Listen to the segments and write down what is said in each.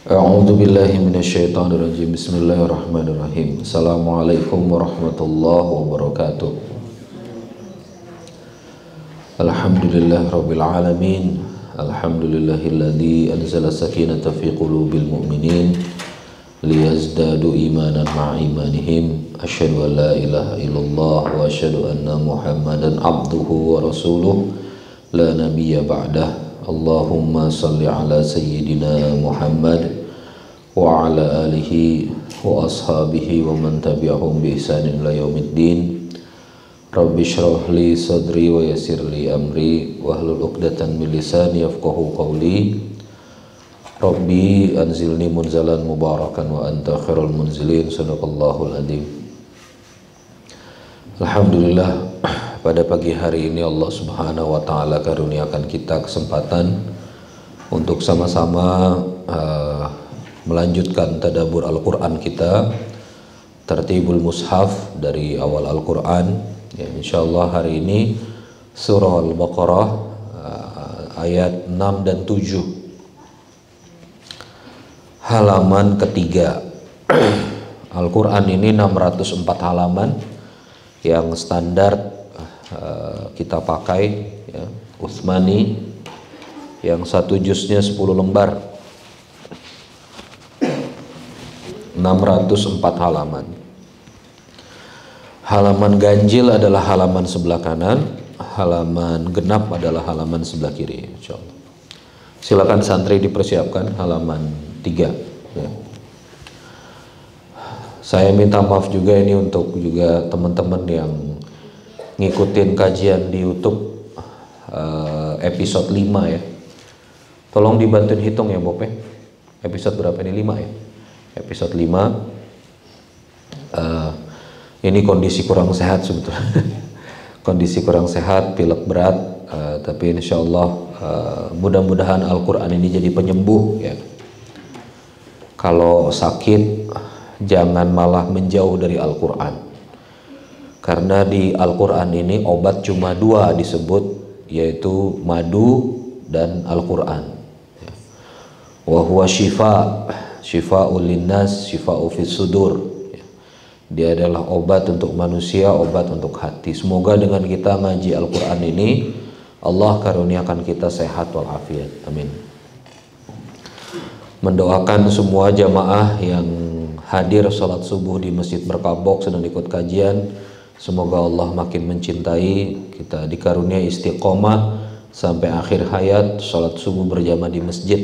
A'udzu billahi minasyaitonir rajim. Bismillahirrahmanirrahim. Assalamualaikum warahmatullahi wabarakatuh. Alhamdulillahirabbil alamin. Alhamdulillahilladzi anzala sakinata fi qulubil mu'minin liyazdadu imanan ma'a imanihim. Asyhadu an la ilaha illallah wa asyhadu anna Muhammadan abduhu wa rasuluh la nabiyya ba'dah. Allahumma salli ala sayyidina Muhammad wa ala alihi wa ashabihi wa man tabi'ahum bi ihsanin ila yaumiddin. Rabbi shrah li sadri wa yassir li amri wahlul 'uqdatam min lisani yafqahu qawli. Rabbi anzilni munzalan mubarakan wa anta khairul munzilin. Sadaqallahul adzim. Alhamdulillah, pada pagi hari ini Allah Subhanahu wa taala karuniakan kita kesempatan untuk sama-sama melanjutkan tadabbur Al-Qur'an kita, tertibul mushaf dari awal Al-Qur'an. Ya, insyaallah hari ini surah Al-Baqarah ayat 6 dan 7. Halaman ketiga. Al-Qur'an ini 604 halaman yang standar kita pakai, ya, Utsmani, yang satu juznya 10 lembar, 604 halaman. Halaman ganjil adalah halaman sebelah kanan, halaman genap adalah halaman sebelah kiri, insyaallah. Silakan santri dipersiapkan halaman 3, ya. Saya minta maaf juga ini untuk juga teman-teman yang ngikutin kajian di YouTube episode 5, ya. Tolong dibantuin hitung ya Bope. Episode berapa ini? 5 ya. Episode 5. Ini kondisi kurang sehat sebetulnya. Kondisi kurang sehat, pilek berat, tapi insyaallah mudah-mudahan Al-Qur'an ini jadi penyembuh, ya. Kalau sakit jangan malah menjauh dari Al-Qur'an. Karena di Al-Qur'an ini obat cuma 2 disebut, yaitu madu dan Al-Qur'an. Wa huwa shifa, shifa'ul linnas, shifa'u fis sudur. Dia adalah obat untuk manusia, obat untuk hati. Semoga dengan kita ngaji Al-Qur'an ini Allah karuniakan kita sehat walafiat. Amin. Mendoakan semua jamaah yang hadir sholat subuh di Masjid Berkabok sedang ikut kajian, semoga Allah makin mencintai kita, dikaruniai istiqomah sampai akhir hayat, sholat subuh berjamaah di masjid.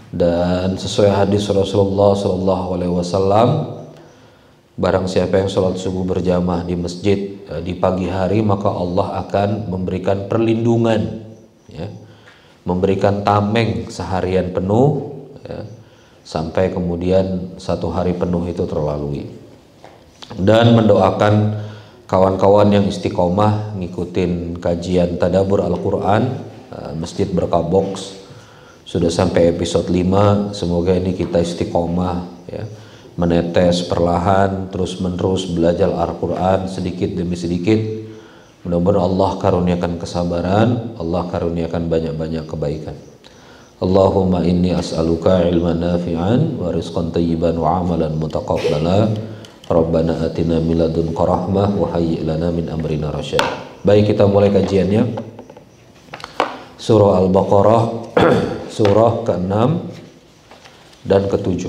Dan sesuai hadis Rasulullah SAW, barang siapa yang sholat subuh berjamaah di masjid di pagi hari, maka Allah akan memberikan perlindungan, ya, memberikan tameng seharian penuh, ya, sampai kemudian 1 hari penuh itu terlalui. Dan mendoakan kawan-kawan yang istiqomah ngikutin kajian tadabbur Al-Qur'an, Masjid Berkabok sudah sampai episode 5. Semoga ini kita istiqomah, ya, menetes perlahan terus menerus belajar Al-Qur'an sedikit demi sedikit. Mudah-mudahan Allah karuniakan kesabaran, Allah karuniakan banyak-banyak kebaikan. Allahumma inni as'aluka ilman nafi'an wa rizqan tayyiban wa amalan mutaqabbala. Rabbana atina min ladunka rahmah wa hayyi' lana min amrina rasyad. Baik, kita mulai kajiannya. Surah Al-Baqarah surah ke-6 dan ke-7.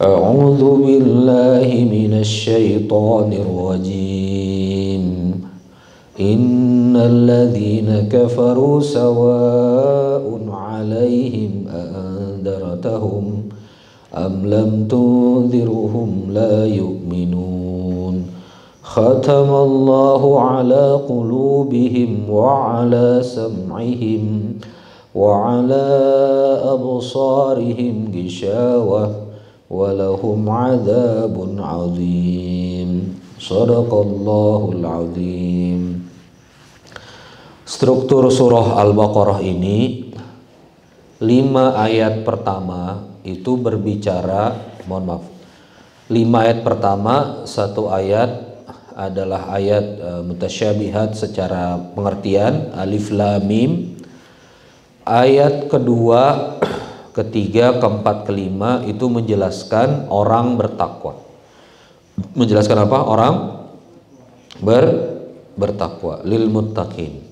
A'udzu billahi minasy syaithanir rajim. Innal ladzina kafaru sawa'un 'alaihim a'andartahum am lam tunzirhum la yu'minun. Khatamallahu 'ala qulubihim wa 'ala sam'ihim wa 'ala absarihim ghishawah wa lahum 'adzabun 'adzim. Shadaqallahul 'adzim. Struktur surah Al-Baqarah ini 5 ayat pertama itu berbicara, 5 ayat pertama, 1 ayat adalah ayat mutasyabihat secara pengertian, alif lam mim. Ayat kedua ketiga, keempat, kelima itu menjelaskan orang bertakwa. Menjelaskan apa? Orang bertakwa. Lil muttaqin.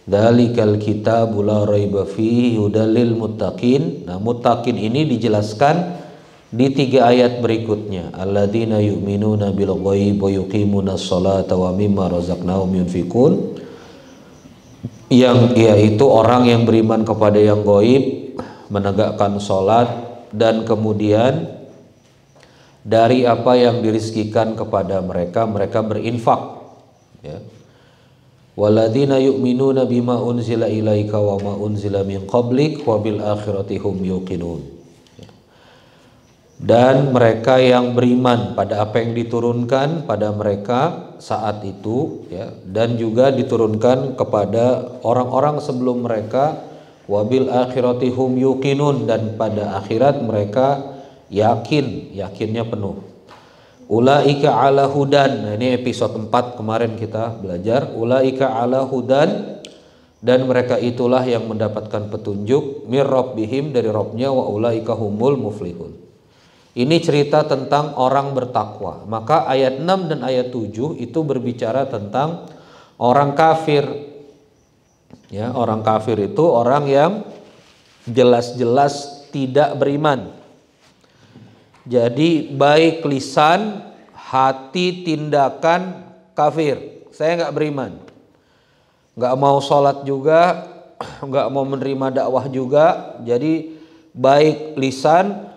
Dzalikal kitabu la raiba fihi hudal lil muttaqin. Nah, muttaqin ini dijelaskan di 3 ayat berikutnya. Alladzina yu'minuna bil ghaib wa yuqimunas sholata wa mimma razaqnahum yunfikun. Yang yaitu orang yang beriman kepada yang gaib, menegakkan sholat, dan kemudian dari apa yang dirizkikan kepada mereka, mereka berinfak. Ya. Walladzina yu'minuna bima unzila ilaika wa ma unzila min qablik wa bil akhirati hum yuqinun. Ya. Dan mereka yang beriman pada apa yang diturunkan pada mereka saat itu, ya, dan juga diturunkan kepada orang-orang sebelum mereka. Wabil akhirati hum yuqinun, dan pada akhirat mereka yakinnya penuh. Ulaika ala hudan. Nah, ini episode 4 kemarin kita belajar. Ulaika ala hudan, dan mereka itulah yang mendapatkan petunjuk mir rabbihim, dari Rabbnya, wa ulaika humul muflihun. Ini cerita tentang orang bertakwa. Maka ayat 6 dan ayat 7 itu berbicara tentang orang kafir. Ya, orang kafir itu orang yang jelas-jelas tidak beriman. Jadi baik lisan, hati, tindakan kafir. Saya nggak beriman, nggak mau sholat juga, nggak mau menerima dakwah juga. Jadi baik lisan,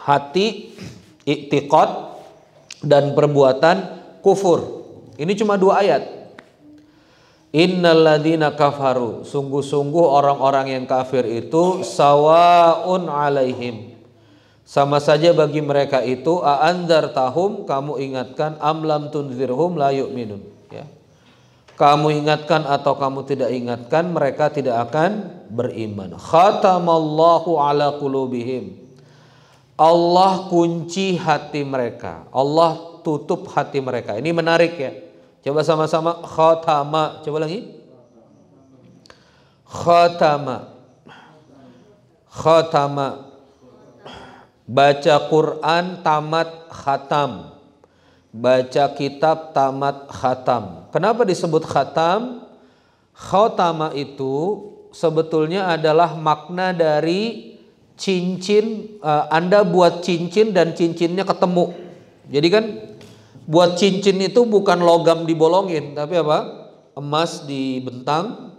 hati, i'tiqad, dan perbuatan kufur. Ini cuma 2 ayat. Innal ladzina kafaru, sungguh-sungguh orang-orang yang kafir itu sawaun alaihim, sama saja bagi mereka itu, a'andzartahum, kamu ingatkan, am lam tunzirhum la yu'minun, ya. Kamu ingatkan atau kamu tidak ingatkan, mereka tidak akan beriman. Khatamallahu ala qulubihim, Allah kunci hati mereka, Allah tutup hati mereka. Ini menarik, ya. Coba sama-sama, khatama. Coba lagi. Khatama. Khatama. Baca Quran tamat khatam. Baca kitab tamat khatam. Kenapa disebut khatam? Khatama itu sebetulnya adalah makna dari cincin. Anda buat cincin dan cincinnya ketemu. Jadi kan buat cincin itu bukan logam dibolongin, tapi apa? Emas dibentang,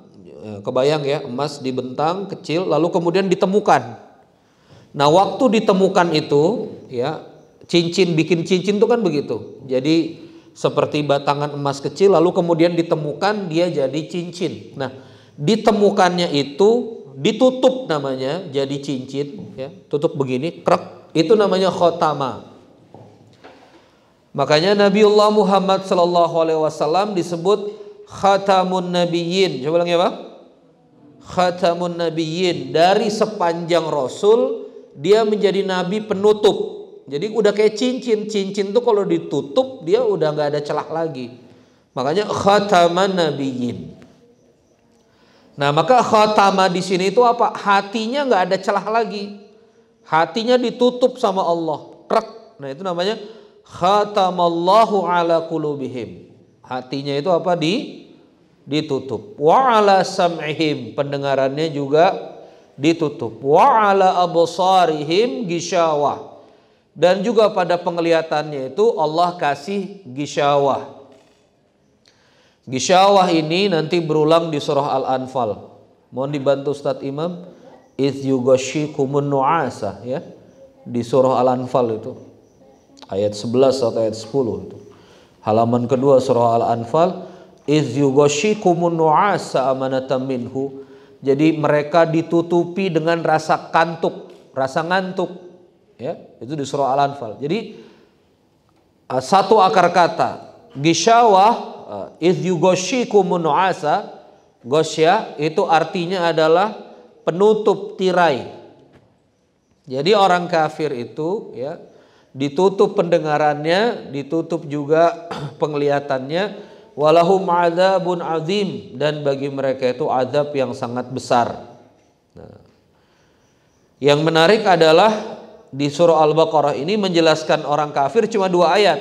kebayang ya, emas dibentang kecil, lalu kemudian ditemukan. Nah, waktu ditemukan itu, ya, bikin cincin itu kan begitu. Jadi seperti batangan emas kecil, lalu kemudian ditemukan, dia jadi cincin. Nah, ditemukannya itu ditutup, namanya jadi cincin, ya, tutup begini, krek, itu namanya khotama. Makanya Nabiullah Muhammad SAW disebut khatamun nabiyyin. Coba ulangi apa? Khatamun nabiyyin. Dari sepanjang Rasul, dia menjadi nabi penutup. Jadi udah kayak cincin. Cincin tuh kalau ditutup, dia udah nggak ada celah lagi. Makanya khataman nabiyyin. Nah, maka khatama di sini itu apa? Hatinya nggak ada celah lagi. Hatinya ditutup sama Allah. Krek. Nah, itu namanya khatamallahu ala qulubihim. Hatinya itu apa? Ditutup. Wa ala sam'ihim, pendengarannya juga ditutup. Wa ala absarihim gishawah, dan juga pada penglihatannya itu Allah kasih gishawah. Gishawah ini nanti berulang di surah Al-Anfal. Mohon dibantu Ustadz Imam. Idh yughashikumun nu'asa, ya, di surah Al-Anfal itu. Ayat 11 atau ayat 10 itu. Halaman kedua surah Al-Anfal. Idz yughashikumun nu'asa amanatan minhu. Jadi mereka ditutupi dengan rasa kantuk, rasa ngantuk, ya. Itu di surah Al-Anfal. Jadi satu akar kata gishawah, idz yughashikumun nu'asa, ghasya itu artinya adalah penutup, tirai. Jadi orang kafir itu, ya, ditutup pendengarannya, ditutup juga penglihatannya. Walahum adzabun azim, dan bagi mereka itu azab yang sangat besar. Nah, Yang menarik adalah di surah Al-Baqarah ini menjelaskan orang kafir cuma 2 ayat.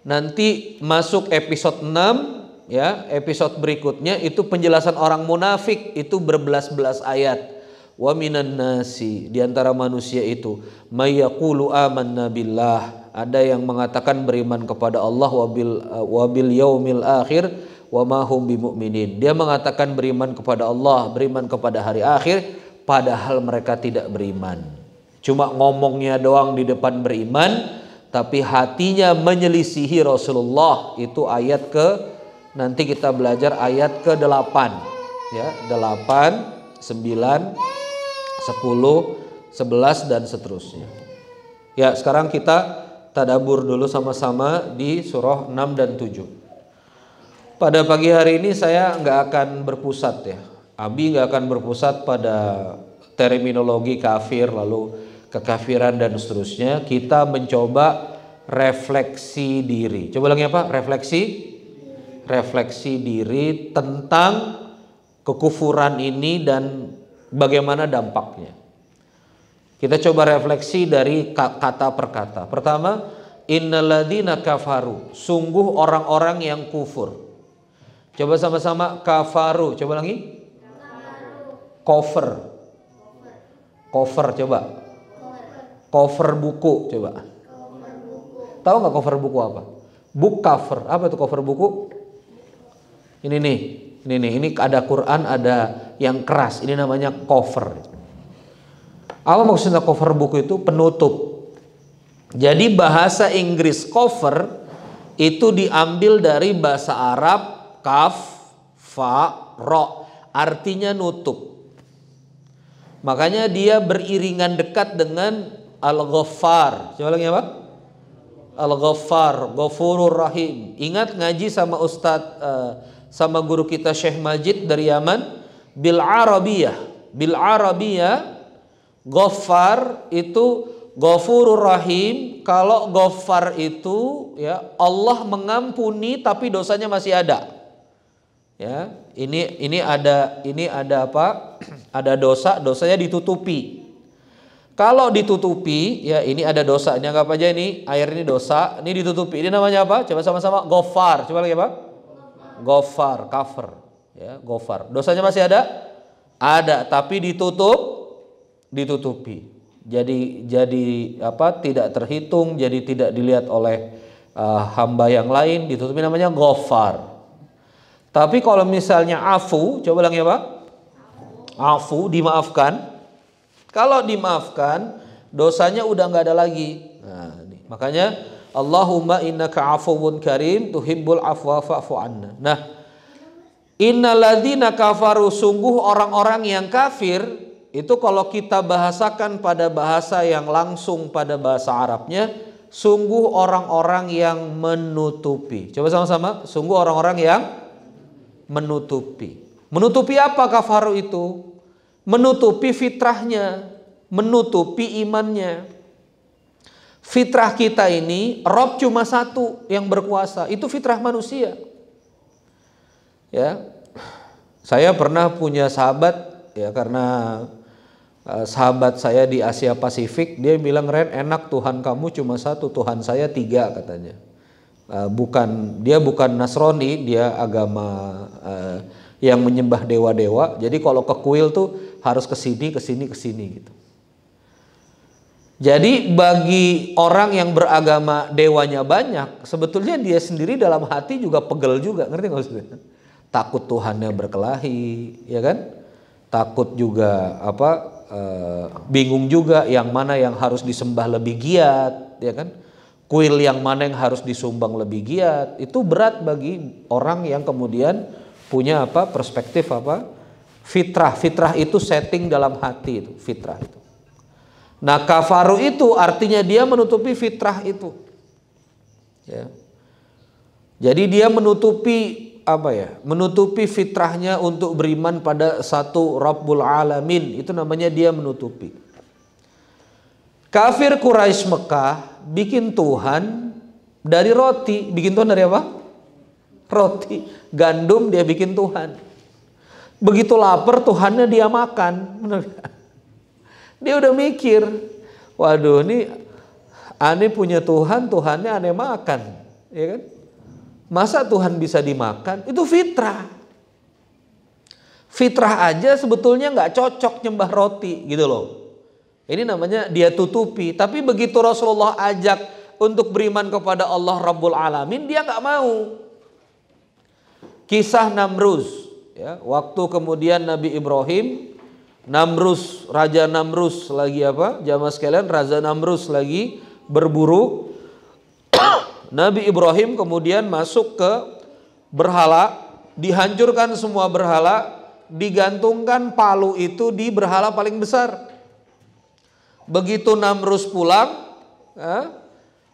Nanti masuk episode 6 ya, episode berikutnya itu penjelasan orang munafik, itu berbelas-belas ayat. Wa minan nasi, di antara manusia itu may yaqulu amanna billah, ada yang mengatakan beriman kepada Allah wa bil yaumil akhir wa ma hum bimumin. Dia mengatakan beriman kepada Allah, beriman kepada hari akhir, padahal mereka tidak beriman. Cuma ngomongnya doang di depan beriman, tapi hatinya menyelisihi Rasulullah. Itu ayat nanti kita belajar ayat ke-8 ya, 8, 9, 10, 11 dan seterusnya. Ya, sekarang kita tadabbur dulu sama-sama di surah 6 dan 7. Pada pagi hari ini saya nggak akan berpusat ya. Abi nggak akan berpusat pada terminologi kafir lalu kekafiran dan seterusnya. Kita mencoba refleksi diri. Coba lagi apa? Refleksi diri tentang kekufuran ini dan bagaimana dampaknya. Kita coba refleksi dari kata per kata. Pertama, innalladzina kafaru, sungguh orang-orang yang kufur. Coba sama-sama kafaru. Coba lagi. Cover coba. Cover buku coba. Tahu nggak cover buku apa? Book cover. Apa itu cover buku? Ini nih. Ini ada Quran, ada yang keras. Ini namanya cover. Apa maksudnya cover buku itu? Penutup. Jadi bahasa Inggris cover itu diambil dari bahasa Arab kaf, fa, ro. Artinya nutup. Makanya dia beriringan dekat dengan Al-Ghaffar. Coba lagi apa? Al-Ghaffar, Ghafurur Rahim. Ingat ngaji sama sama guru kita Syekh Majid dari Yaman, bil Arabiyah, Ghaffar itu Ghafurur Rahim. Kalau Ghaffar itu ya Allah mengampuni tapi dosanya masih ada. Ya, ini ada apa? Ada dosanya ditutupi. Kalau ditutupi, ya ini ada dosa. Ini anggap aja ini air ini dosa, ini ditutupi. Ini namanya apa? Coba sama-sama Ghaffar. Coba lagi apa? Ghaffar, cover. Ya, Ghaffar. Dosanya masih ada? Ada, tapi ditutupi. Jadi apa? Tidak terhitung, jadi tidak dilihat oleh hamba yang lain, ditutupi, namanya Ghaffar. Tapi kalau misalnya afu, coba lagi apa? Afu, dimaafkan. Kalau dimaafkan, dosanya udah nggak ada lagi. Nah, ini. Makanya Allahumma innaka afuwun karim tuhibbul afwa fa'fu anna. Nah, innalladzina kafaru, sungguh orang-orang yang kafir itu kalau kita bahasakan pada bahasa yang langsung pada bahasa Arabnya, sungguh orang-orang yang menutupi. Coba sama-sama, sungguh orang-orang yang menutupi. Menutupi apa kafaru itu? Menutupi fitrahnya, menutupi imannya. Fitrah kita ini, Rob cuma satu yang berkuasa, itu fitrah manusia. Ya, saya pernah punya sahabat, ya karena sahabat saya di Asia Pasifik, dia bilang, Ren, enak Tuhan kamu cuma satu, Tuhan saya 3 katanya. Dia bukan Nasrani, dia agama yang menyembah dewa-dewa. Jadi kalau ke kuil tuh harus ke sini gitu. Jadi bagi orang yang beragama dewanya banyak, sebetulnya dia sendiri dalam hati juga pegel juga, ngerti nggak maksudnya? Takut Tuhannya berkelahi, ya kan? Takut juga bingung juga yang mana yang harus disembah lebih giat, ya kan? Kuil yang mana yang harus disumbang lebih giat, itu berat bagi orang yang kemudian punya perspektif fitrah. Fitrah itu setting dalam hati, itu fitrah itu. Nah, kafaru itu artinya dia menutupi fitrah itu. Ya. Jadi dia menutupi menutupi fitrahnya untuk beriman pada satu Rabbul Alamin, itu namanya dia menutupi. Kafir Quraisy Mekah bikin Tuhan dari roti. Bikin Tuhan dari apa? Roti. Gandum dia bikin Tuhan. Begitu lapar Tuhannya dia makan. Dia udah mikir, waduh ini aneh punya Tuhan, Tuhannya aneh makan, ya kan? Masa Tuhan bisa dimakan? Itu fitrah. Fitrah aja sebetulnya nggak cocok nyembah roti gitu loh. Ini namanya dia tutupi. Tapi begitu Rasulullah ajak untuk beriman kepada Allah Rabbul Alamin, dia nggak mau. Kisah Namrus, ya, waktu kemudian Nabi Ibrahim, Raja Namrus lagi apa? Jamaah sekalian, Raja Namrus lagi berburu. Nabi Ibrahim kemudian masuk ke berhala, dihancurkan semua berhala, digantungkan palu itu di berhala paling besar. Begitu Namrus pulang,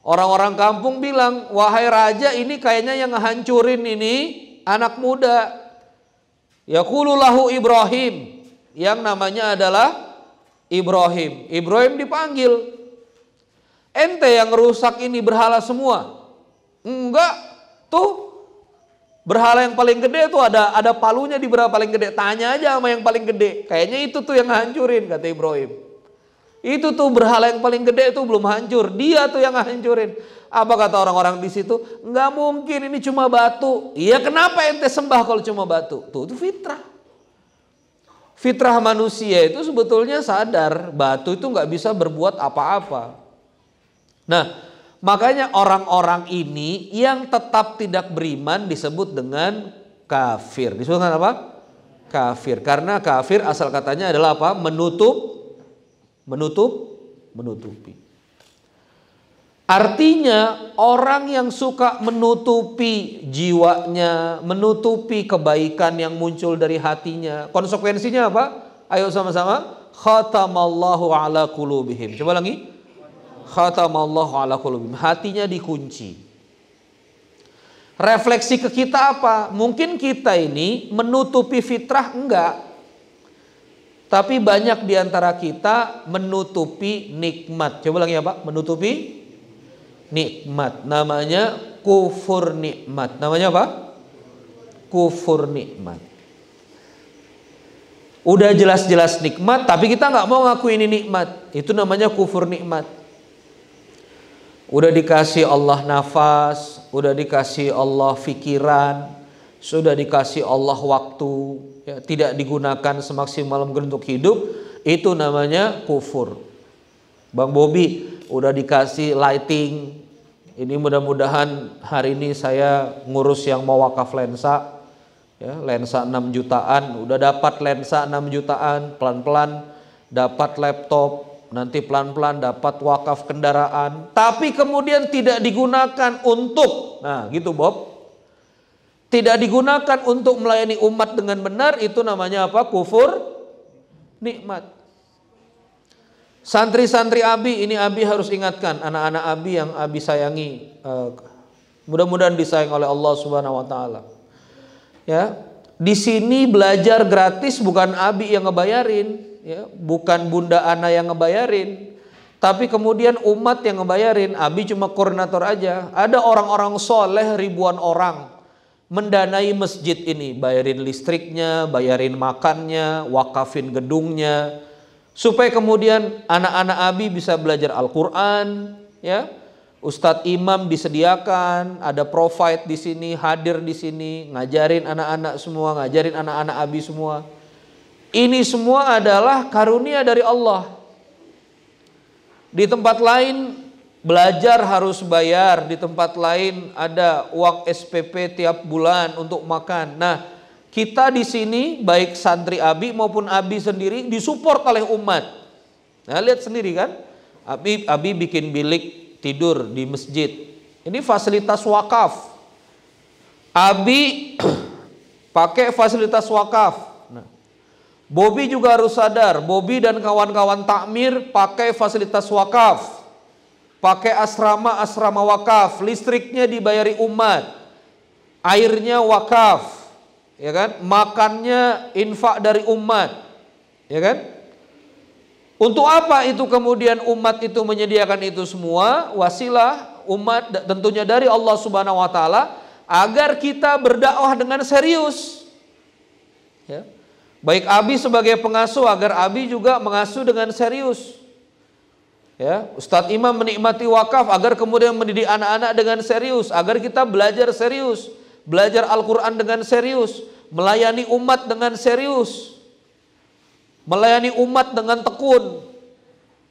orang-orang kampung bilang, wahai raja, ini kayaknya yang ngehancurin ini anak muda. Yaqulu lahu Ibrahim, yang namanya adalah Ibrahim. Ibrahim dipanggil, ente yang rusak ini berhala semua. Enggak, tuh berhala yang paling gede tuh ada palunya di berhala paling gede. Tanya aja sama yang paling gede. Kayaknya itu tuh yang hancurin, kata Ibrahim. Itu tuh berhala yang paling gede itu belum hancur, dia tuh yang hancurin. Apa kata orang-orang di situ? Enggak mungkin, ini cuma batu. Iya, kenapa ente sembah kalau cuma batu? Tuh itu fitrah. Fitrah manusia itu sebetulnya sadar batu itu nggak bisa berbuat apa-apa. Nah, makanya orang-orang ini yang tetap tidak beriman disebut dengan kafir. Disebut dengan apa? Kafir. Karena kafir asal katanya adalah apa? Menutupi. Artinya orang yang suka menutupi jiwanya, menutupi kebaikan yang muncul dari hatinya, konsekuensinya apa? Ayo sama-sama. Khatamallahu ala qulubihim. Coba lagi. Khatamallahu ala qulubihim. Hatinya dikunci. Refleksi ke kita apa? Mungkin kita ini menutupi fitrah, enggak. Tapi banyak diantara kita menutupi nikmat. Coba lagi apa? Menutupi nikmat. Namanya kufur nikmat. Namanya apa? Kufur nikmat. Udah jelas-jelas nikmat, tapi kita nggak mau ngaku ini nikmat. Itu namanya kufur nikmat. Udah dikasih Allah nafas, udah dikasih Allah pikiran, sudah dikasih Allah waktu, ya, tidak digunakan semaksimal mungkin untuk hidup, itu namanya kufur. Bang Bobi udah dikasih lighting, ini mudah-mudahan hari ini saya ngurus yang mau wakaf lensa, ya, lensa 6 jutaan, udah dapat lensa 6 jutaan, pelan-pelan dapat laptop, nanti pelan-pelan dapat wakaf kendaraan, tapi kemudian tidak digunakan untuk, nah gitu Bob, tidak digunakan untuk melayani umat dengan benar, itu namanya apa? Kufur nikmat. Santri-santri Abi, ini Abi harus ingatkan anak-anak Abi yang Abi sayangi, mudah-mudahan disayang oleh Allah Subhanahu wa taala. Ya, di sini belajar gratis bukan Abi yang ngebayarin, ya, bukan Bunda Ana yang ngebayarin, tapi kemudian umat yang ngebayarin. Abi cuma koordinator aja. Ada orang-orang soleh ribuan orang mendanai masjid ini, bayarin listriknya, bayarin makannya, wakafin gedungnya, supaya kemudian anak-anak Abi bisa belajar Al-Quran, ya. Ustadz Imam disediakan, ada provide di sini, hadir di sini, ngajarin anak-anak semua, ngajarin anak-anak Abi semua. Ini semua adalah karunia dari Allah. Di tempat lain belajar harus bayar, di tempat lain ada uang SPP tiap bulan untuk makan. Nah, kita di sini baik santri Abi maupun Abi sendiri disupport oleh umat. Nah, lihat sendiri kan, Abi bikin bilik tidur di masjid. Ini fasilitas wakaf. Abi pakai fasilitas wakaf. Nah, Bobi juga harus sadar, Bobi dan kawan-kawan takmir pakai fasilitas wakaf. Pakai asrama wakaf, listriknya dibayari umat, airnya wakaf, ya kan? Makannya infak dari umat, ya kan? Untuk apa itu kemudian umat itu menyediakan itu semua? Wasilah umat tentunya dari Allah Subhanahu wa taala agar kita berdakwah dengan serius. Ya. Baik Abi sebagai pengasuh agar Abi juga mengasuh dengan serius. Ya, Ustadz Imam menikmati wakaf agar kemudian mendidik anak-anak dengan serius, agar kita belajar serius, belajar Al-Quran dengan serius, melayani umat dengan serius, melayani umat dengan tekun.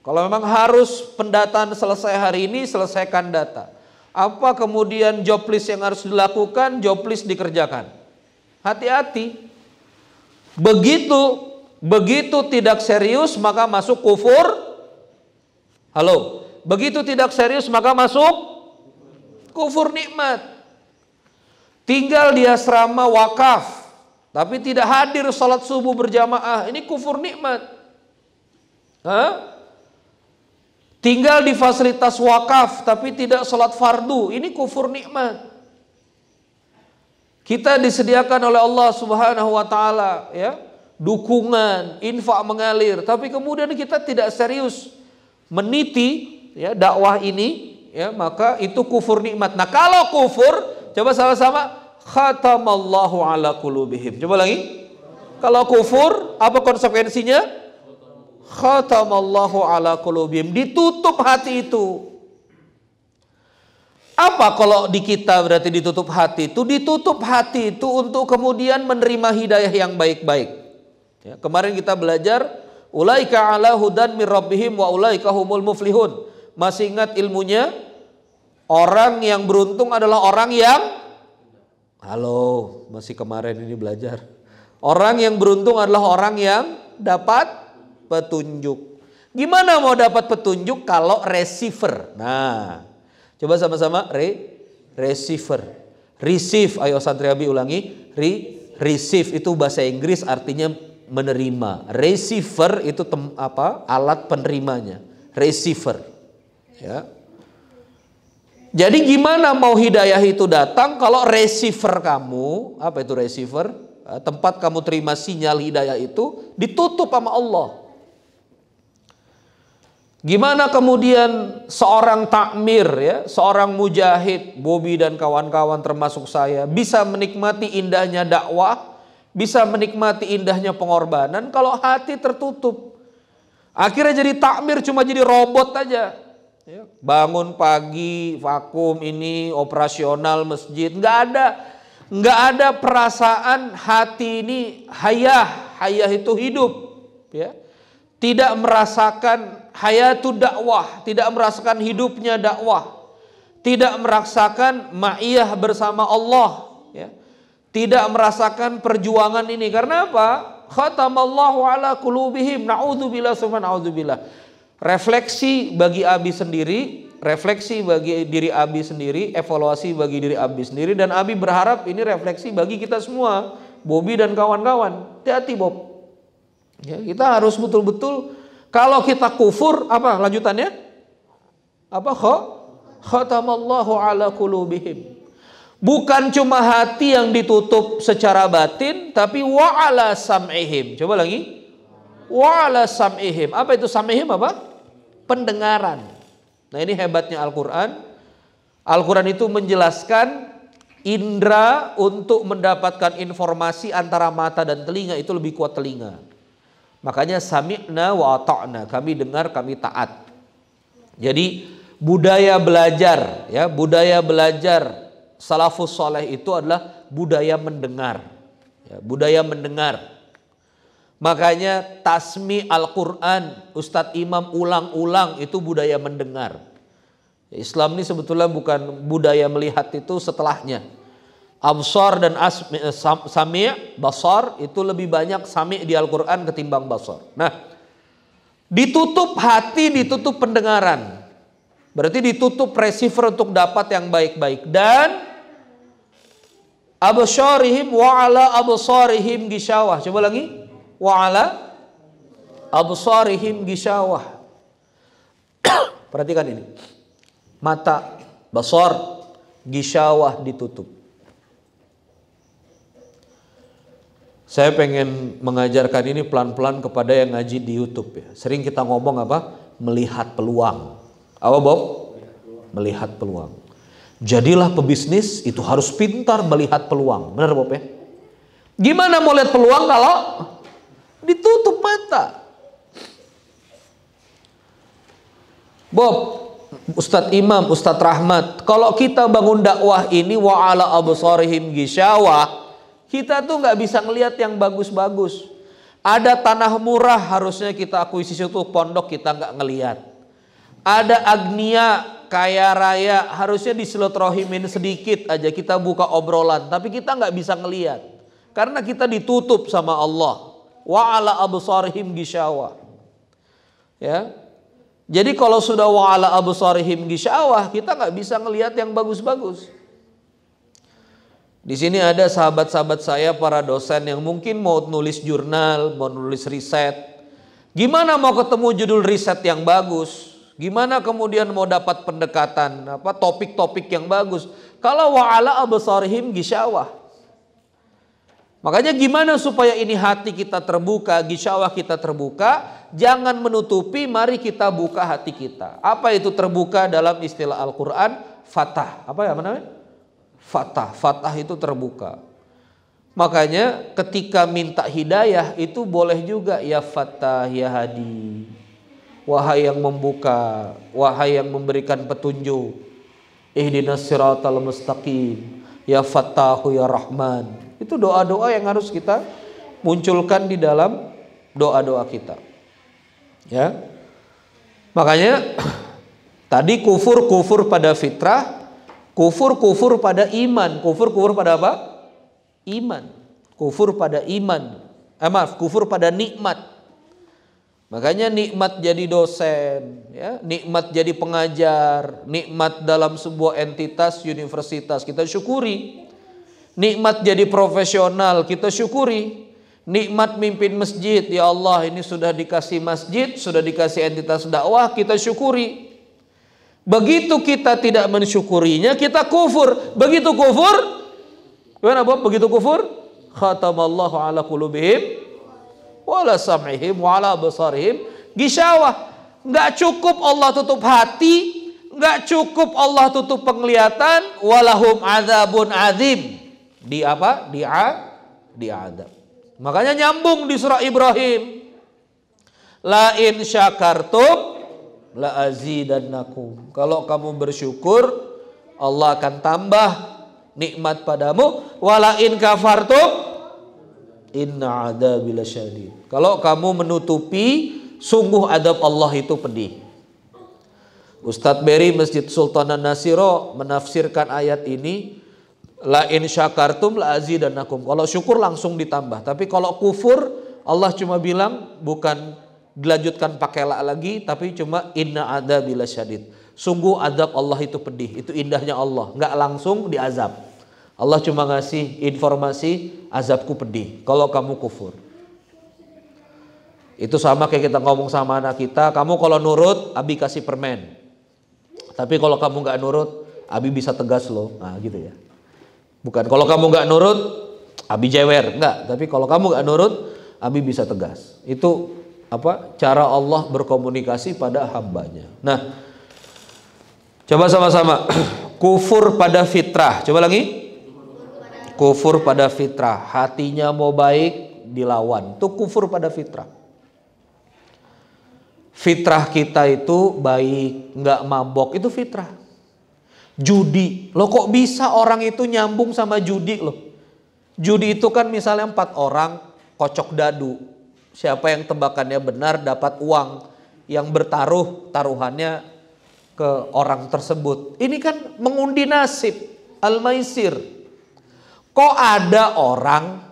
Kalau memang harus pendataan selesai hari ini, selesaikan data. Apa kemudian job list yang harus dilakukan, job list dikerjakan. Hati-hati. Begitu tidak serius maka masuk kufur. Halo, begitu tidak serius maka masuk kufur nikmat. Tinggal di asrama wakaf, tapi tidak hadir salat subuh berjamaah, ini kufur nikmat. Tinggal di fasilitas wakaf, tapi tidak salat fardu, ini kufur nikmat. Kita disediakan oleh Allah Subhanahu wa taala ya, dukungan, infak mengalir, tapi kemudian kita tidak serius meniti ya dakwah ini, ya maka itu kufur nikmat. Nah, kalau kufur, coba sama-sama, khatamallahu ala qulubihim. Coba lagi. Kalau kufur, apa konsekuensinya? Khatamallahu ala qulubihim. Ditutup hati itu. Apa kalau di kita berarti ditutup hati itu? Ditutup hati itu untuk kemudian menerima hidayah yang baik-baik. Ya, kemarin kita belajar ulaika ala hudan mir rabbihim wa ulaika humul muflihun. Masih ingat ilmunya? Orang yang beruntung adalah orang yang masih kemarin ini belajar. Orang yang beruntung adalah orang yang dapat petunjuk. Gimana mau dapat petunjuk kalau receiver? Nah, coba sama-sama receiver. Receive, ayo santri Abi ulangi. Receive itu bahasa Inggris artinya menerima. Receiver itu alat penerimanya. Receiver. Ya. Jadi gimana mau hidayah itu datang kalau receiver kamu, apa itu receiver? Tempat kamu terima sinyal hidayah itu ditutup sama Allah. Gimana kemudian seorang takmir ya, seorang mujahid, Bobby dan kawan-kawan termasuk saya bisa menikmati indahnya dakwah, bisa menikmati indahnya pengorbanan kalau hati tertutup. Akhirnya jadi takmir cuma jadi robot aja. Ya, bangun pagi, vakum ini, operasional masjid, nggak ada perasaan hati ini hayah itu hidup. Ya. Tidak merasakan hayatud dakwah, tidak merasakan hidupnya dakwah, tidak merasakan ma'iyah bersama Allah. Ya. Tidak merasakan perjuangan ini. Karena apa? Khatamallahu ala qulubihim. Na'udzubillah summa na'udzubillah. Refleksi bagi Abi sendiri, refleksi bagi diri Abi sendiri, evaluasi bagi diri Abi sendiri, dan Abi berharap ini refleksi bagi kita semua, Bobby dan kawan-kawan. Hati-hati Bob. Ya, kita harus betul-betul, kalau kita kufur, apa lanjutannya? Apa? Khatamallahu ala qulubihim. Bukan cuma hati yang ditutup secara batin, tapi wa ala sam'ihim. Coba lagi. Wa ala sam'ihim. Apa itu sam'ihim apa? Pendengaran. Nah, ini hebatnya Al-Quran. Al-Quran itu menjelaskan indera untuk mendapatkan informasi antara mata dan telinga itu lebih kuat telinga. Makanya sami'na wa ata'na. Kami dengar, kami taat. Jadi budaya belajar, ya, budaya belajar salafus soleh itu adalah budaya mendengar. Ya, budaya mendengar. Makanya tasmi Al-Quran, Ustadz Imam ulang-ulang, itu budaya mendengar. Islam ini sebetulnya bukan budaya melihat, itu setelahnya. Absar dan sami', basar, itu lebih banyak sami' di Al-Quran ketimbang basar. Nah, ditutup hati, ditutup pendengaran. Berarti ditutup receiver untuk dapat yang baik-baik. Dan absarihim wa ala absarihim gishawah. Coba lagi. Wa ala absarihim gishawah. Perhatikan ini. Mata, basar, gishawah ditutup. Saya pengen mengajarkan ini pelan-pelan kepada yang ngaji di YouTube ya. Sering kita ngomong apa? Melihat peluang. Apa Bob? Melihat peluang. Jadilah pebisnis itu harus pintar melihat peluang. Benar Bob ya? Gimana mau lihat peluang kalau Ditutup mata. Bob, Ustadz Imam, Ustadz Rahmat, kalau kita bangun dakwah ini wa ala absarihim ghishawah, kita tuh nggak bisa ngelihat yang bagus-bagus. Ada tanah murah harusnya kita akuisisi itu pondok, kita nggak ngelihat. Ada agnia kaya raya harusnya disilaturahmin sedikit aja, kita buka obrolan, tapi kita nggak bisa ngelihat karena kita ditutup sama Allah. Wa ala absarihim ghishawah. Ya. Jadi kalau sudah wa ala absarihim ghishawah, kita nggak bisa ngelihat yang bagus-bagus. Di sini ada sahabat-sahabat saya para dosen yang mungkin mau nulis jurnal, mau nulis riset. Gimana mau ketemu judul riset yang bagus? Gimana kemudian mau dapat pendekatan topik-topik yang bagus? Kalau wa ala absarihim ghishawah. Makanya gimana supaya ini hati kita terbuka, ghishawah kita terbuka, jangan menutupi, mari kita buka hati kita. Apa itu terbuka dalam istilah Al-Quran? Fatah. Apa ya namanya? Fatah. Fatah itu terbuka. Makanya ketika minta hidayah itu boleh juga ya Fatah ya Hadi. Wahai yang membuka, wahai yang memberikan petunjuk. Ihdinas siratal mustaqim. Ya Fattahu ya Rahman. Itu doa-doa yang harus kita munculkan di dalam doa-doa kita. Ya. Makanya tadi kufur pada fitrah, kufur pada iman. Kufur pada apa? Iman. Kufur pada iman. Kufur pada nikmat. Makanya nikmat jadi dosen, ya, nikmat jadi pengajar, nikmat dalam sebuah entitas universitas kita syukuri. Nikmat jadi profesional kita syukuri. Nikmat mimpin masjid, ya Allah ini sudah dikasih masjid, sudah dikasih entitas dakwah, kita syukuri. Begitu kita tidak mensyukurinya, kita kufur. Begitu kufur, gimana Bob? Begitu kufur, khatamallahu ala qulubihim wala sam'ihim wala absarihim ghishawah. Enggak cukup Allah tutup hati, enggak cukup Allah tutup penglihatan, walahum adzabun adzim. Di apa? Di adab. Makanya nyambung di surah Ibrahim. La in syakartum la azidannakum. Kalau kamu bersyukur, Allah akan tambah nikmat padamu. Wala in kafartum inna adabi lasyadid. Kalau kamu menutupi, sungguh adab Allah itu pedih. Ustadz Beri Masjid Sultanan Nasiro menafsirkan ayat ini, la in syakartum la azidannakum. Kalau syukur langsung ditambah. Tapi kalau kufur, Allah cuma bilang bukan dilanjutkan pakai la lagi, tapi cuma inna adabi lasyadid. Sungguh adab Allah itu pedih. Itu indahnya Allah, nggak langsung diazab. Allah cuma ngasih informasi azabku pedih kalau kamu kufur. Itu sama kayak kita ngomong sama anak kita, kamu kalau nurut Abi kasih permen. Tapi kalau kamu nggak nurut, Abi bisa tegas loh. Nah gitu ya. Bukan kalau kamu nggak nurut, Abi jewer, enggak. Tapi kalau kamu nggak nurut, Abi bisa tegas. Itu cara Allah berkomunikasi pada hambanya. Nah, coba sama-sama kufur pada fitrah. Coba lagi. Kufur pada fitrah. Hatinya mau baik dilawan. Itu kufur pada fitrah. Fitrah kita itu baik, nggak mabok, itu fitrah. Judi, lo kok bisa orang itu nyambung sama judi loh. Judi itu kan misalnya 4 orang kocok dadu. Siapa yang tebakannya benar dapat uang. Yang bertaruh, taruhannya ke orang tersebut. Ini kan mengundi nasib, al-maisir. Kok ada orang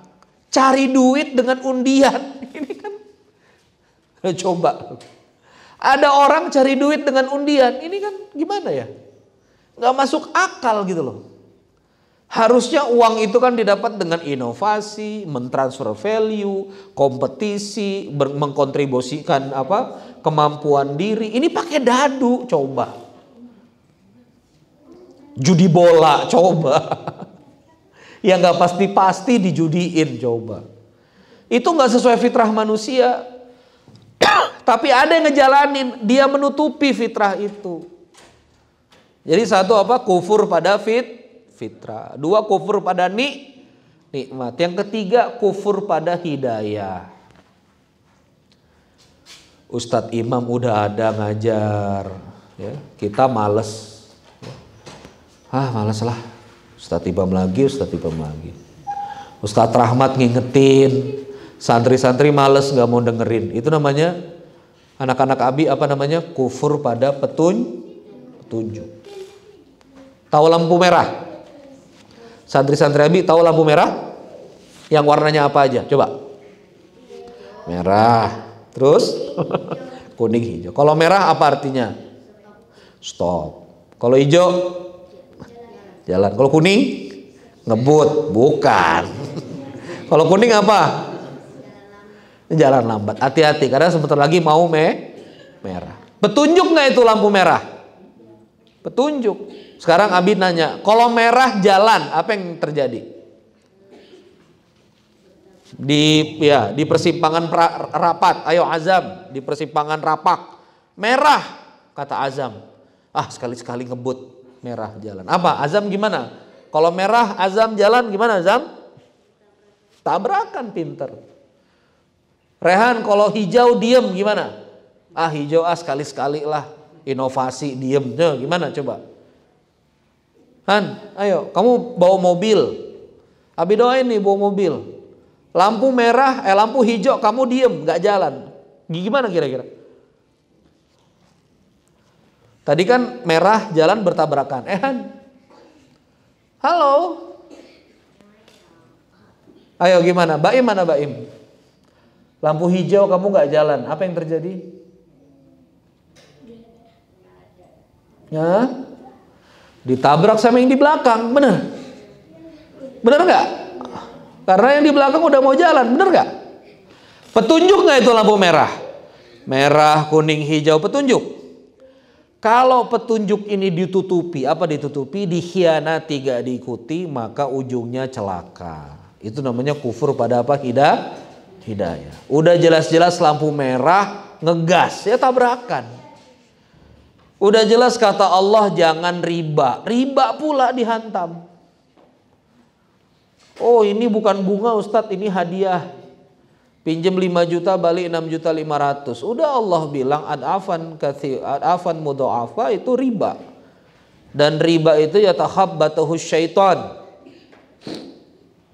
cari duit dengan undian? Ini kan, coba. Ada orang cari duit dengan undian, ini kan gimana ya? Nggak masuk akal gitu loh. Harusnya uang itu kan didapat dengan inovasi, mentransfer value, kompetisi, mengkontribusikan kemampuan diri. Ini pakai dadu, coba. Judi bola, coba. Yang nggak pasti-pasti dijudiin, coba. Itu nggak sesuai fitrah manusia. Tapi ada yang ngejalanin, dia menutupi fitrah itu. Jadi satu kufur pada fitrah. 2 kufur pada nikmat. Yang ketiga kufur pada hidayah. Ustadz Imam udah ada ngajar, ya, kita males. Males lah. Ustadz Imam lagi. Ustadz Rahmat ngingetin, santri-santri males nggak mau dengerin. Itu namanya anak-anak Abi apa namanya? Kufur pada petunjuk. Tahu lampu merah? Santri-santri Abi tahu lampu merah? Yang warnanya apa aja? Coba. Merah. Terus kuning, hijau. Kalau merah apa artinya? Stop. Kalau hijau jalan. Kalau kuning ngebut. Bukan. Kalau kuning apa? Jalan lambat. Hati-hati karena sebentar lagi mau merah. Petunjuk nggak itu lampu merah? Petunjuk. Sekarang Abi nanya, kalau merah jalan apa yang terjadi? Di persimpangan Rapat, ayo Azam, di persimpangan Rapak, merah, kata Azam. Sekali-sekali ngebut, merah jalan. Apa? Azam gimana? Kalau merah Azam jalan gimana Azam? Tabrakan, pinter. Rehan kalau hijau diem gimana? Hijau sekali-sekali lah, inovasi diem. Gimana coba? Han, ayo kamu bawa mobil. Abi doain nih bawa mobil. Lampu merah, lampu hijau kamu diem, nggak jalan. Gimana kira-kira? Tadi kan merah jalan bertabrakan. Han, halo. Ayo gimana? Baim mana Baim? Lampu hijau kamu nggak jalan, apa yang terjadi? Ya, ditabrak sama yang di belakang, bener? Bener nggak? Karena yang di belakang udah mau jalan, bener gak? Petunjuk gak itu lampu merah? Merah, kuning, hijau, petunjuk. Kalau petunjuk ini ditutupi, apa ditutupi? Dikhianati, gak diikuti, maka ujungnya celaka. Itu namanya kufur pada apa? Hidayah. Udah jelas-jelas lampu merah, ngegas, ya tabrakan. Udah jelas kata Allah jangan riba, riba pula dihantam. Oh ini bukan bunga Ustadz, ini hadiah. Pinjam 5 juta balik 6.500.000. Udah Allah bilang ad'afan mudha'afa itu riba. Dan riba itu yatakhabbatuhu syaitan.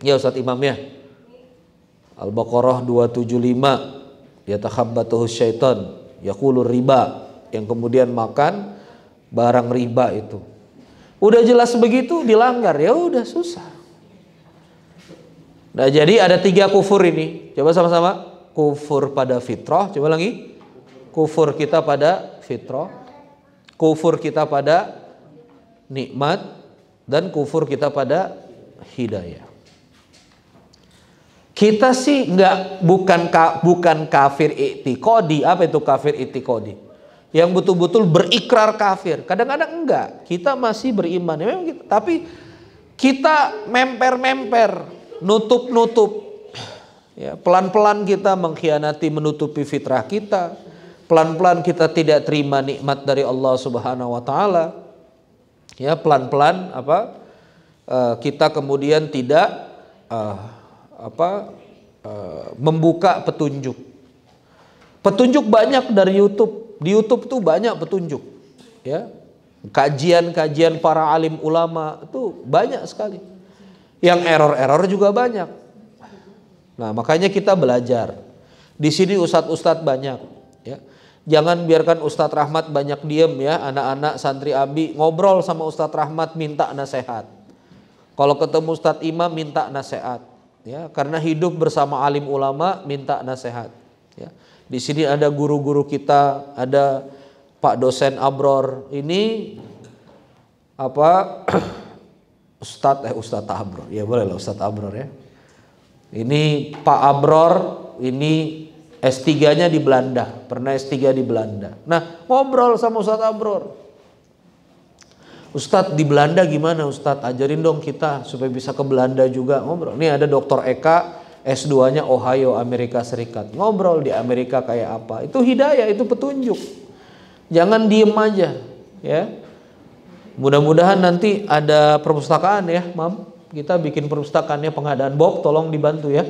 Ya Ustadz Imam ya. Al-Baqarah 275. Yatakhabbatuhu syaitan. Yaqulur riba. Yang kemudian makan barang riba itu. Udah jelas begitu dilanggar, ya udah susah. Nah jadi ada 3 kufur ini. Coba sama-sama. Kufur pada fitrah. Coba lagi. Kufur kita pada fitrah. Kufur kita pada nikmat. Dan kufur kita pada hidayah. Kita sih bukan kafir i'tiqadi. Apa itu kafir i'tiqadi? Yang betul-betul berikrar kafir. Kadang-kadang enggak. Kita masih beriman. Memang gitu. Tapi kita memper-memper. Nutup-nutup, ya, pelan-pelan kita mengkhianati, menutupi fitrah kita. Pelan-pelan kita tidak terima nikmat dari Allah Subhanahu Wa Taala. Ya, pelan-pelan kita kemudian tidak membuka petunjuk. Petunjuk banyak dari YouTube. Di YouTube tuh banyak petunjuk. Ya, kajian-kajian para alim ulama itu banyak sekali. Yang error-error juga banyak. Nah, makanya kita belajar. Di sini ustadz-ustadz banyak, ya. Jangan biarkan Ustadz Rahmat banyak diem ya, anak-anak santri Abi ngobrol sama Ustadz Rahmat minta nasihat. Kalau ketemu Ustadz Imam minta nasihat, ya. Karena hidup bersama alim ulama minta nasihat, ya. Di sini ada guru-guru kita, ada Pak dosen Abror. Ini Ustadz Abror, ya boleh lah Ustadz Abror ya. Ini Pak Abror, ini S3-nya di Belanda, pernah S3 di Belanda. Nah ngobrol sama Ustadz Abror. Ustadz di Belanda gimana Ustadz? Ajarin dong kita supaya bisa ke Belanda juga. Ngobrol. Nih ada Dr. Eka, S2-nya Ohio, Amerika Serikat. Ngobrol di Amerika kayak apa. Itu hidayah, itu petunjuk. Jangan diem aja ya. Mudah-mudahan nanti ada perpustakaan ya, Mam. Kita bikin perpustakaannya pengadaan Bob, tolong dibantu ya.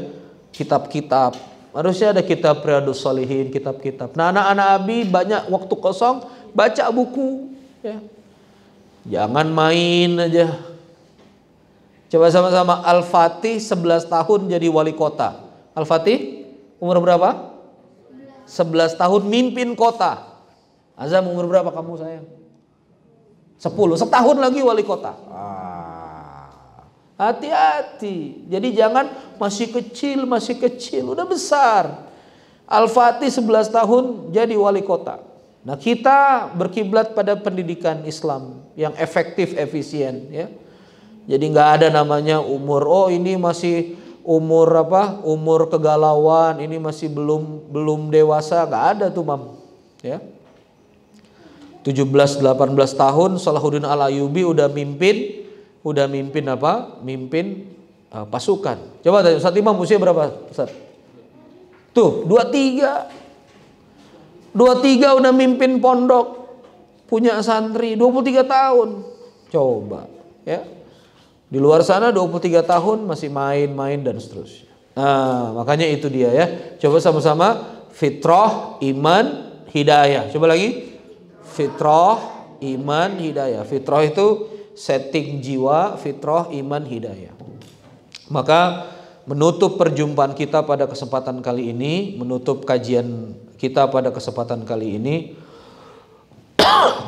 Kitab-kitab Harusnya ada kitab Riyadhus Shalihin, kitab-kitab. Nah, anak-anak Abi banyak waktu kosong baca buku, ya. Jangan main aja. Coba sama-sama. Al-Fatih 11 tahun jadi wali kota. Al-Fatih umur berapa? 11 tahun mimpin kota. Azam umur berapa kamu sayang? 10, setahun lagi wali kota. Hati-hati. Jadi jangan masih kecil, udah besar. Al-Fatih 11 tahun jadi wali kota. Nah, kita berkiblat pada pendidikan Islam yang efektif, efisien, ya. Jadi nggak ada namanya umur, oh ini masih umur apa? Umur kegalauan, ini masih belum dewasa, nggak ada tuh, Mam. Ya. 17-18 tahun Salahuddin Al-Ayyubi udah mimpin apa? Mimpin pasukan. Coba tanya Ustaz, Imam usia berapa, Ustaz? Tuh, 23 udah mimpin pondok, punya santri 23 tahun. Coba, ya. Di luar sana 23 tahun masih main-main dan seterusnya. Nah, makanya itu dia, ya. Coba sama-sama, fitrah, iman, hidayah. Coba lagi. Fitrah, iman, hidayah. Fitrah itu setting jiwa, fitrah, iman, hidayah. Maka menutup perjumpaan kita pada kesempatan kali ini, menutup kajian kita pada kesempatan kali ini.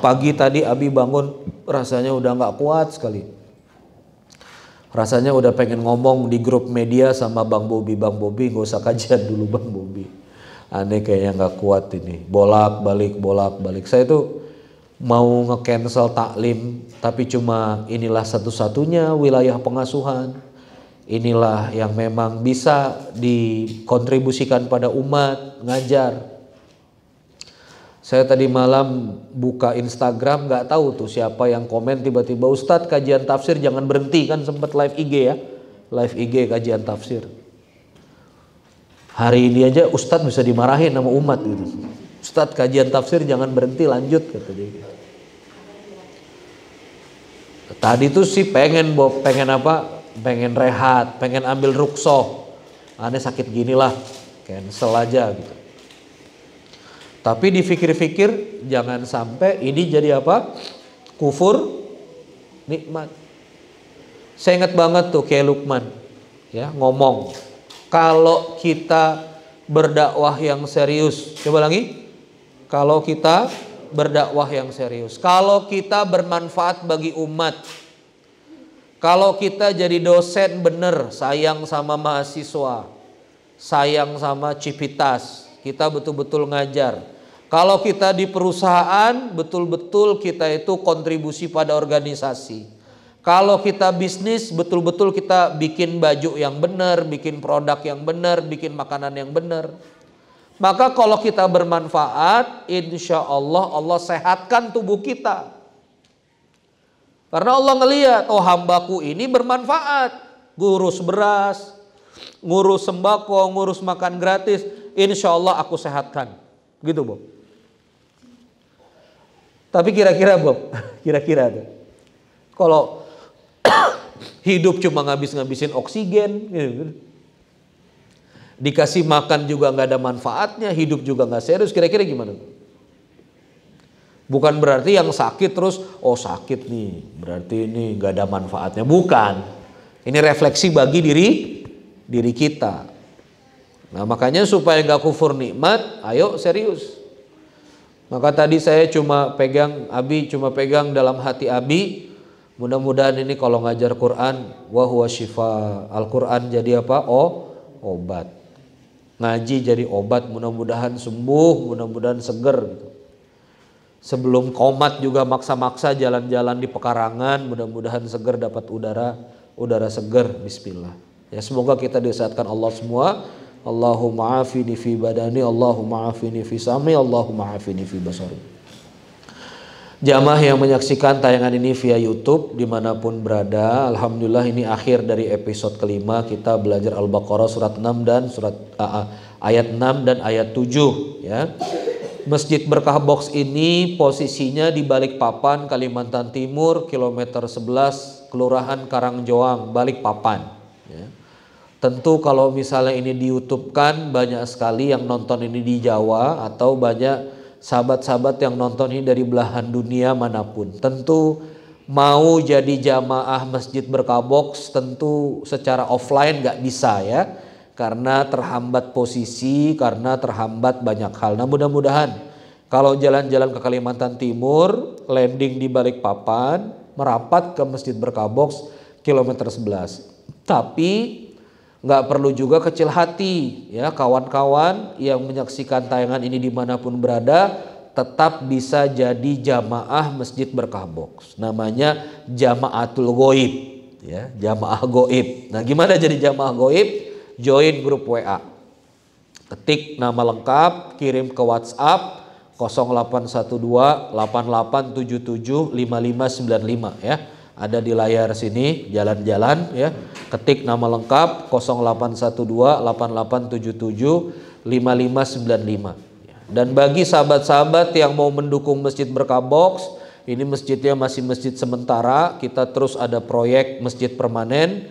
Pagi tadi Abi bangun rasanya udah gak kuat sekali. Rasanya udah pengen ngomong di grup media sama Bang Bobi, gak usah kajian dulu Bang Bobi. Aneh kayaknya gak kuat ini. Bolak-balik. Saya tuh mau nge-cancel taklim, tapi cuma inilah satu-satunya wilayah pengasuhan. Inilah yang memang bisa dikontribusikan pada umat, ngajar. Saya tadi malam buka Instagram, gak tahu tuh siapa yang komen tiba-tiba, Ustadz kajian tafsir jangan berhenti, kan sempat live IG ya. Live IG kajian tafsir. Hari ini aja Ustadz bisa dimarahin sama umat gitu. Ustadz kajian tafsir jangan berhenti, lanjut kata dia. Tadi tuh sih pengen apa? Pengen rehat, pengen ambil ruksoh. Aneh sakit gini lah, cancel aja gitu. Tapi dipikir-pikir jangan sampai ini jadi apa? Kufur nikmat. Saya ingat banget tuh kayak Luqman, ya, ngomong. Kalau kita berdakwah yang serius, coba lagi. Kalau kita berdakwah yang serius, kalau kita bermanfaat bagi umat, kalau kita jadi dosen bener, sayang sama mahasiswa, sayang sama Civitas, kita betul-betul ngajar. Kalau kita di perusahaan, betul-betul kita itu kontribusi pada organisasi. Kalau kita bisnis, betul-betul kita bikin baju yang benar, bikin produk yang benar, bikin makanan yang benar. Maka kalau kita bermanfaat, insya Allah Allah sehatkan tubuh kita. Karena Allah ngelihat, oh hambaku ini bermanfaat. Ngurus beras, ngurus sembako, ngurus makan gratis. Insya Allah aku sehatkan. Gitu Bob. Tapi kira-kira Bob, kira-kira tuh. Kalau hidup cuma ngabis-ngabisin oksigen gitu. Dikasih makan juga nggak ada manfaatnya, hidup juga nggak serius, kira-kira gimana? Bukan berarti yang sakit terus, oh sakit nih, berarti ini nggak ada manfaatnya. Bukan. Ini refleksi bagi diri kita. Nah makanya supaya nggak kufur nikmat, ayo serius. Maka tadi saya Abi cuma pegang dalam hati Abi. Mudah-mudahan ini kalau ngajar Quran, wa huwa syifa. Al-Quran jadi apa? Oh, obat. Ngaji jadi obat, mudah-mudahan sembuh, mudah-mudahan seger gitu. Sebelum komat juga maksa-maksa jalan-jalan di pekarangan, mudah-mudahan seger, dapat udara seger. Bismillah. Ya semoga kita disehatkan Allah semua. Allahumma afini fi badani, Allahumma afini fi sami, Allahumma afini fi basari. Jamaah yang menyaksikan tayangan ini via YouTube dimanapun berada, alhamdulillah ini akhir dari episode kelima. Kita belajar Al-Baqarah surat 6 dan ayat 6 dan ayat 7 ya. Masjid Berkah Box ini posisinya di Balikpapan, Kalimantan Timur, kilometer 11, Kelurahan Karangjoang, Balikpapan ya. Tentu kalau misalnya ini di YouTube kan banyak sekali yang nonton ini di Jawa atau banyak sahabat-sahabat yang nonton ini dari belahan dunia manapun. Tentu mau jadi jamaah Masjid Berkah Box tentu secara offline gak bisa ya, karena terhambat posisi, karena terhambat banyak hal. Nah mudah-mudahan kalau jalan-jalan ke Kalimantan Timur, landing di Balikpapan, merapat ke Masjid Berkah Box kilometer 11. Tapi nggak perlu juga kecil hati ya, kawan-kawan yang menyaksikan tayangan ini dimanapun berada, tetap bisa jadi jamaah Masjid Berkah Box. Namanya Jamaatul Ghaib ya, jamaah goib. Nah gimana jadi jamaah goib? Join grup WA, ketik nama lengkap, kirim ke WhatsApp 0812 8877 5595 ya. Ada di layar sini, jalan-jalan ya. Ketik nama lengkap 0812 8877 5595. Dan bagi sahabat-sahabat yang mau mendukung Masjid Berkah Box, ini masjidnya masih masjid sementara, kita terus ada proyek masjid permanen.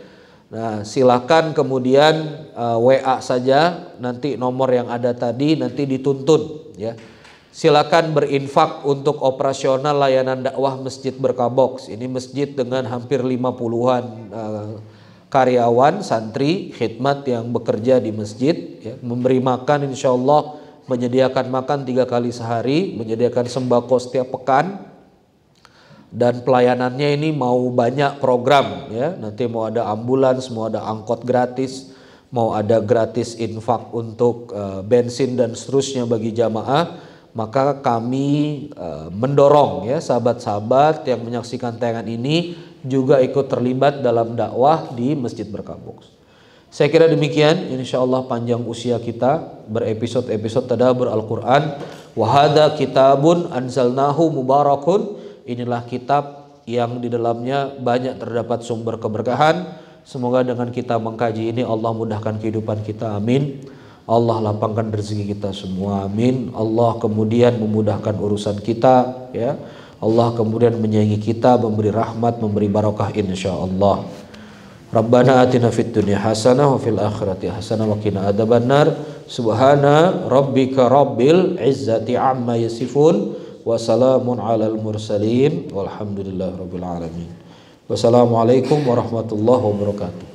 Nah, silakan kemudian WA saja, nanti nomor yang ada tadi nanti dituntun ya. Silakan berinfak untuk operasional layanan dakwah Masjid Berkah Box. Ini masjid dengan hampir 50-an karyawan, santri, khidmat yang bekerja di masjid ya. Memberi makan insya Allah, menyediakan makan 3 kali sehari, menyediakan sembako setiap pekan. Dan pelayanannya ini mau banyak program ya. Nanti mau ada ambulans, mau ada angkot gratis, mau ada gratis infak untuk bensin dan seterusnya bagi jamaah. Maka kami mendorong ya sahabat-sahabat yang menyaksikan tayangan ini juga ikut terlibat dalam dakwah di Masjid Berkah Box. Saya kira demikian, insya Allah panjang usia kita berepisode-episode tadabbur Al-Quran. Wahada kitabun anzalnahu mubarakun. Inilah kitab yang di dalamnya banyak terdapat sumber keberkahan. Semoga dengan kita mengkaji ini Allah mudahkan kehidupan kita, amin. Allah lapangkan rezeki kita semua, amin. Allah kemudian memudahkan urusan kita ya. Allah kemudian menyayangi kita, memberi rahmat, memberi barakah insyaallah. Rabbana atina fid dunya hasanah wa fil akhirati hasanah wa qina adzabannar. Subhana rabbika rabbil izzati amma yasifun wa salamun alal mursalin walhamdulillahi rabbil alamin. Wassalamualaikum warahmatullahi wabarakatuh.